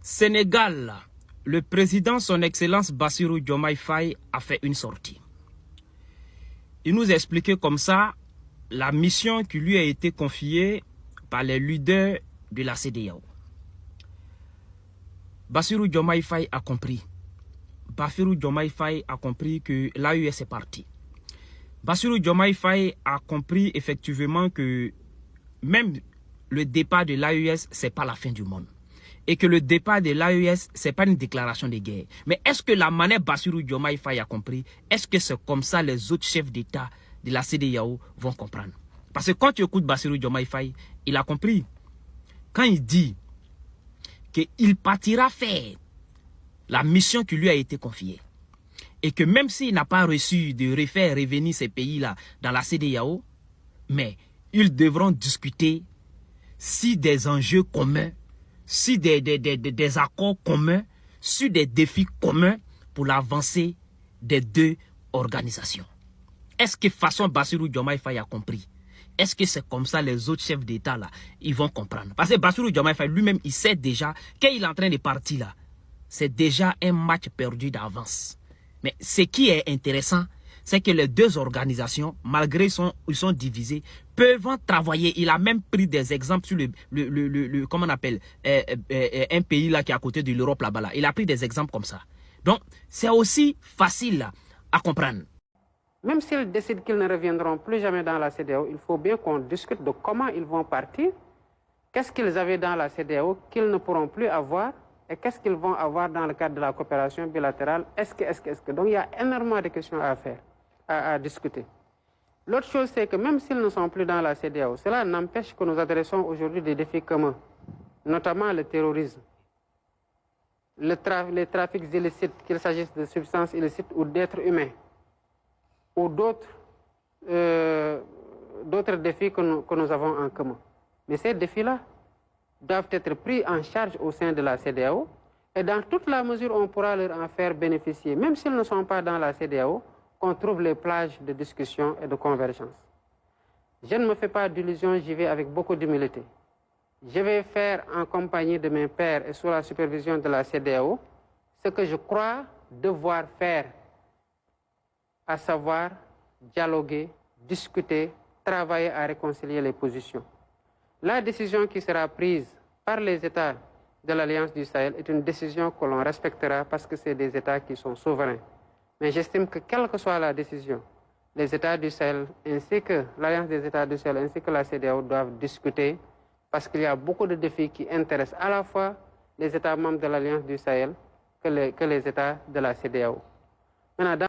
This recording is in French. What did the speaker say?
Sénégal, le président son excellence Bassirou Diomaye Faye a fait une sortie. Il nous a expliqué comme ça la mission qui lui a été confiée par les leaders de la CEDEAO. Bassirou Diomaye Faye a compris. Bassirou Diomaye Faye a compris que l'AES est parti. Bassirou Diomaye Faye a compris effectivement que même le départ de l'AES, ce n'est pas la fin du monde. Et que le départ de l'AES, ce n'est pas une déclaration de guerre. Mais est-ce que la manière Bassirou Diomaye Faye a compris, est-ce que c'est comme ça les autres chefs d'État de la CEDEAO vont comprendre? Parce que quand tu écoutes Bassirou Diomaye Faye, il a compris. Quand il dit qu'il partira faire la mission qui lui a été confiée, et que même s'il n'a pas reçu de refaire revenir ces pays-là dans la CEDEAO, mais ils devront discuter si des enjeux communs, si des accords communs, sur des défis communs pour l'avancée des deux organisations. Est-ce que façon Bassirou Diomaye Faye a compris? Est-ce que c'est comme ça les autres chefs d'État là, ils vont comprendre? Parce que Bassirou Diomaye Faye lui-même, il sait déjà qu'il est en train de partir là. C'est déjà un match perdu d'avance. Mais ce qui est intéressant, c'est que les deux organisations, malgré ils sont divisés, peuvent travailler. Il a même pris des exemples sur comment on appelle, un pays là qui est à côté de l'Europe là-bas. Là. Il a pris des exemples comme ça. Donc, c'est aussi facile là, à comprendre. Même s'ils décident qu'ils ne reviendront plus jamais dans la CEDEAO, il faut bien qu'on discute de comment ils vont partir, qu'est-ce qu'ils avaient dans la CEDEAO qu'ils ne pourront plus avoir, et qu'est-ce qu'ils vont avoir dans le cadre de la coopération bilatérale. Est-ce que. Donc il y a énormément de questions à faire, à discuter. L'autre chose, c'est que même s'ils ne sont plus dans la CEDEAO, cela n'empêche que nous adressons aujourd'hui des défis communs, notamment le terrorisme, les trafics illicites, qu'il s'agisse de substances illicites ou d'êtres humains, ou d'autres défis que nous avons en commun. Mais ces défis-là doivent être pris en charge au sein de la CEDEAO, et dans toute la mesure où on pourra leur en faire bénéficier, même s'ils ne sont pas dans la CEDEAO, qu'on trouve les plages de discussion et de convergence. Je ne me fais pas d'illusions, j'y vais avec beaucoup d'humilité. Je vais faire en compagnie de mes pairs et sous la supervision de la CEDEAO ce que je crois devoir faire, à savoir dialoguer, discuter, travailler à réconcilier les positions. La décision qui sera prise par les États de l'Alliance du Sahel est une décision que l'on respectera parce que c'est des États qui sont souverains. Mais j'estime que quelle que soit la décision, les États du Sahel ainsi que l'Alliance des États du Sahel ainsi que la CEDEAO doivent discuter parce qu'il y a beaucoup de défis qui intéressent à la fois les États membres de l'Alliance du Sahel que les États de la CEDEAO. Maintenant,